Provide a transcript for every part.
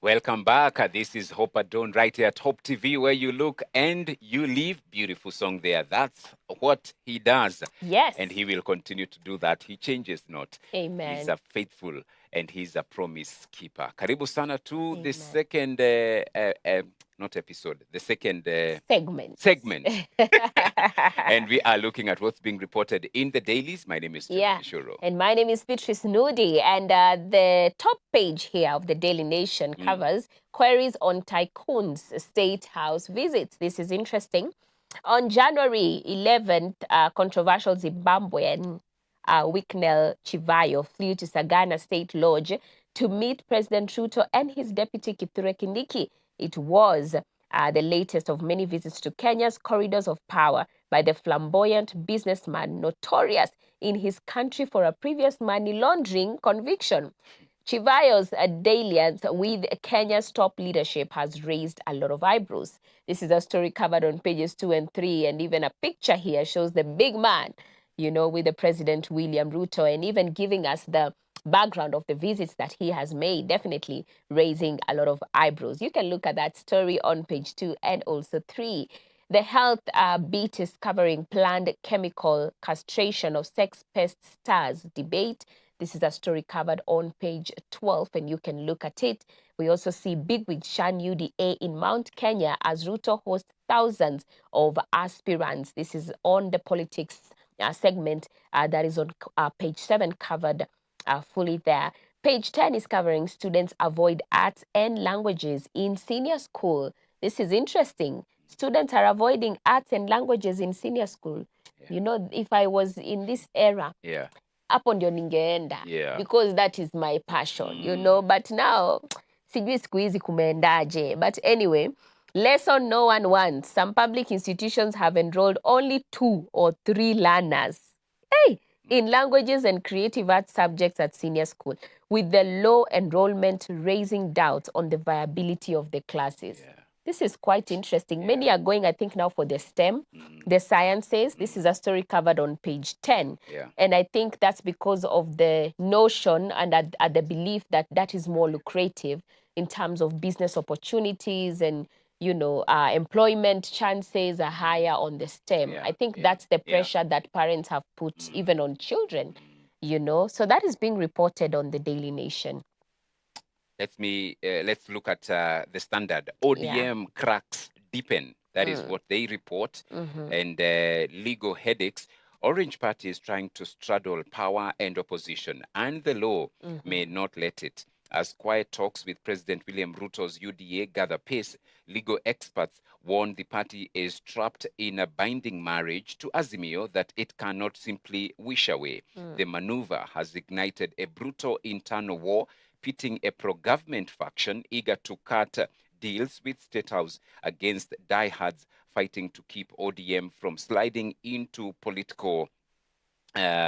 Welcome back. This is Hope Adon right here at Hope TV, where you look and you live. Beautiful song there. That's what he does. Yes. And he will continue to do that. He changes not. Amen. He's a faithful and he's a promise keeper. Karibu sana to Amen. the second, not episode, the second segment. And we are looking at what's being reported in the dailies. My name is Timothy Shuro. And my name is Beatrice Nudi. And the top page here of the Daily Nation covers queries on tycoons' state house visits. This is interesting. On January 11th, controversial Zimbabwean Wicknell Chivayo flew to Sagana State Lodge to meet President Ruto and his deputy Kithure Kindiki. It was the latest of many visits to Kenya's corridors of power by the flamboyant businessman notorious in his country for a previous money laundering conviction. Chivayo's dalliance with Kenya's top leadership has raised a lot of eyebrows. This is a story covered on pages 2 and 3, and even a picture here shows the big man, with the President William Ruto, and even giving us the background of the visits that he has made, definitely raising a lot of eyebrows. You can look at that story on page 2 and also 3. The health beat is covering planned chemical castration of sex pest stars debate. This is a story covered on page 12, and you can look at it. We also see bigwig shun UDA in Mount Kenya as Ruto hosts thousands of aspirants. This is on the politics segment that is on page 7, covered fully there. Page 10 is covering students avoid arts and languages in senior school. This is interesting. Students are avoiding arts and languages in senior school. If I was in this era, hapo ndio ningeenda because that is my passion, but now sijui siku hizi kumeendaje. But anyway, lesson no one wants. Some public institutions have enrolled only 2 or 3 learners in languages and creative arts subjects at senior school, with the low enrollment raising doubts on the viability of the classes. This is quite interesting. Many are going, I think, now for the STEM, the sciences. This is a story covered on page 10. And I think that's because of the notion and the belief that that is more lucrative in terms of business opportunities and, employment chances are higher on the STEM. I think that's the pressure that parents have put even on children, So that is being reported on the Daily Nation. Let's look at the Standard. ODM cracks deepen. That is what they report. And legal headaches. Orange Party is trying to straddle power and opposition, and the law may not let it. As quiet talks with President William Ruto's UDA gather pace, legal experts warn the party is trapped in a binding marriage to Azimio that it cannot simply wish away. The maneuver has ignited a brutal internal war, pitting a pro-government faction eager to cut deals with State House against diehards fighting to keep ODM from sliding into political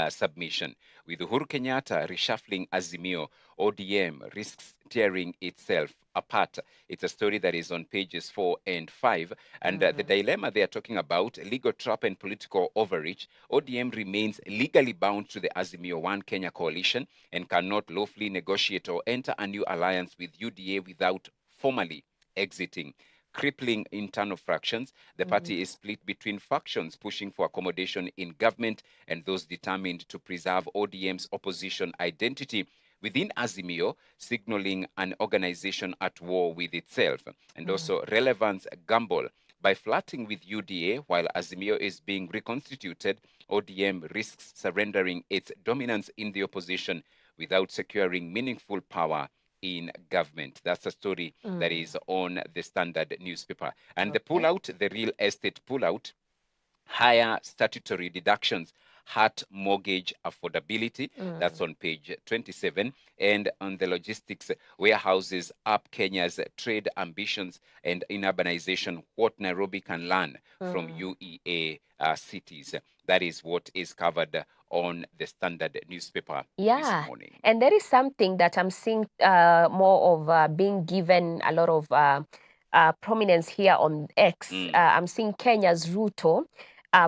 submission. With Uhuru Kenyatta reshuffling Azimio, ODM risks tearing itself apart. It's a story that is on pages 4 and 5. And the dilemma they are talking about, legal trap and political overreach. ODM remains legally bound to the Azimio One Kenya coalition and cannot lawfully negotiate or enter a new alliance with UDA without formally exiting. Crippling internal fractions. The party is split between factions pushing for accommodation in government and those determined to preserve ODM's opposition identity within Azimio, signaling an organization at war with itself. And also relevance gamble. By flirting with UDA while Azimio is being reconstituted, ODM risks surrendering its dominance in the opposition without securing meaningful power in government. That's a story that is on the Standard newspaper. And the pullout, the real estate pullout, higher statutory deductions hurt mortgage affordability. That's on page 27. And on the logistics, warehouses up Kenya's trade ambitions and in urbanization, what Nairobi can learn from UEA cities. That is what is covered on the Standard newspaper this morning. And there is something that I'm seeing more of being given a lot of prominence here on X. I'm seeing Kenya's Ruto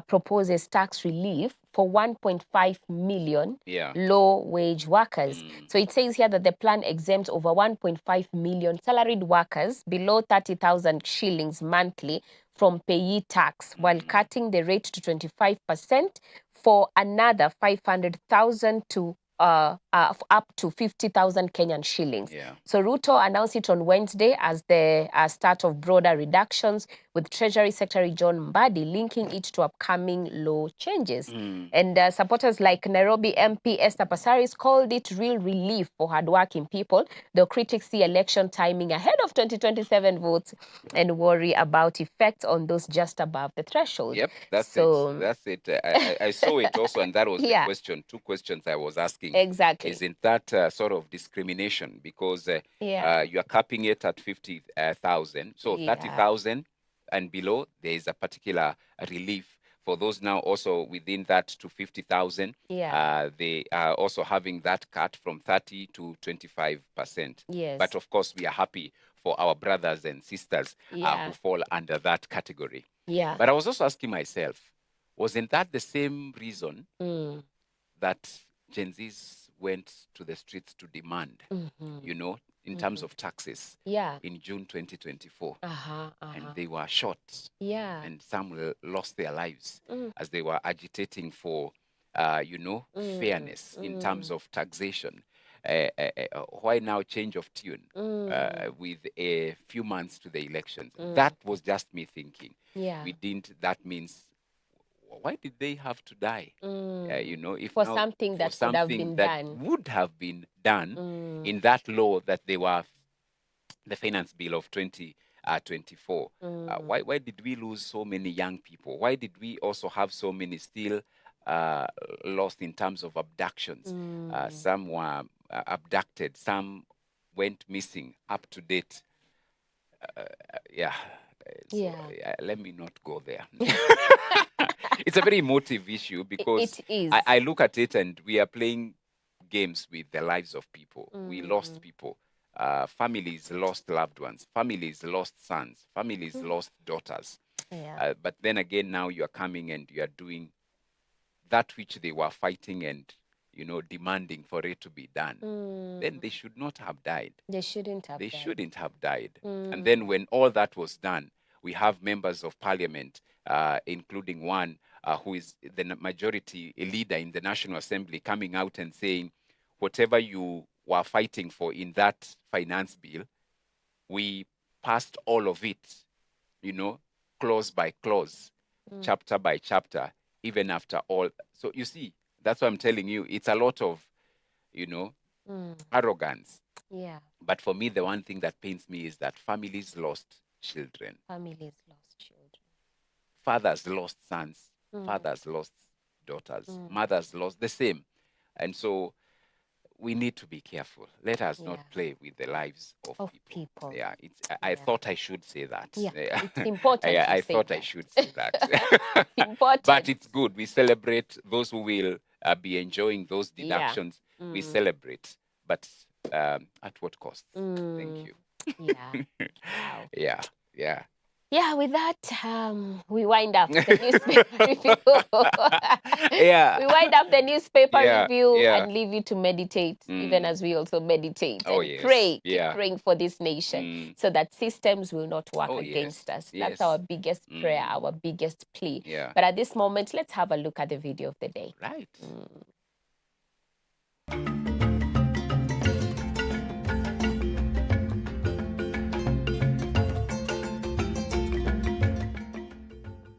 proposes tax relief for 1.5 million Yeah. low-wage workers. So it says here that the plan exempts over 1.5 million salaried workers below 30,000 shillings monthly from payee tax, while cutting the rate to 25% for another 500,000 to up to 50,000 Kenyan shillings. Yeah. So Ruto announced it on Wednesday as the start of broader reductions, with Treasury Secretary John Mbadi linking it to upcoming law changes. And supporters like Nairobi MP Esther Passaris called it real relief for hardworking people, though critics see election timing ahead of 2027 votes and worry about effects on those just above the threshold. Yep, that's it. That's it. I saw it also, and that was the question. Two questions I was asking. Exactly. Isn't that sort of discrimination? Because you are capping it at 50,000. So 30,000 and below, there is a particular relief. For those now also within that to 50,000, they are also having that cut from 30 to 25%. Yes. But of course, we are happy for our brothers and sisters who fall under that category. Yeah. But I was also asking myself, wasn't that the same reason that Gen Zs went to the streets to demand, you know, in terms of taxes in June 2024? And they were shot. And some lost their lives as they were agitating for, you know, fairness in terms of taxation. Why now change of tune with a few months to the elections? That was just me thinking. We didn't. That means, why did they have to die? You know, if for now, something that for would have something been that done, would have been done in that law that they were, the finance bill of 2024. Why did we lose so many young people? Why did we also have so many still lost in terms of abductions? Some were abducted, some went missing. Up to date, let me not go there. It's a very emotive issue because it is. I look at it and we are playing games with the lives of people. We lost people. Families lost loved ones. Families lost sons. Families lost daughters. But then again, now you are coming and you are doing that which they were fighting and, you know, demanding for it to be done. Then they should not have died. They shouldn't have died. They shouldn't have died. And then when all that was done, we have members of parliament, including one who is the majority leader in the National Assembly, coming out and saying, whatever you were fighting for in that finance bill, we passed all of it, you know, clause by clause, chapter by chapter, even after all. So you see, that's what I'm telling you. It's a lot of, you know, arrogance. But for me, the one thing that pains me is that families lost children. Families lost children. Fathers lost sons. Fathers lost daughters. Mothers lost the same. And so we need to be careful. Let us not play with the lives of people. Yeah, I thought I should say that. It's important. I thought I should say that. It's important. But it's good. We celebrate those who will be enjoying those deductions. We celebrate. But at what cost? Thank you. Wow. Yeah. Yeah, with that, we wind up the newspaper review. We wind up the newspaper review and leave you to meditate, even as we also meditate and pray. Keep praying for this nation so that systems will not work against us. That's our biggest prayer, our biggest plea. But at this moment, let's have a look at the video of the day. Right.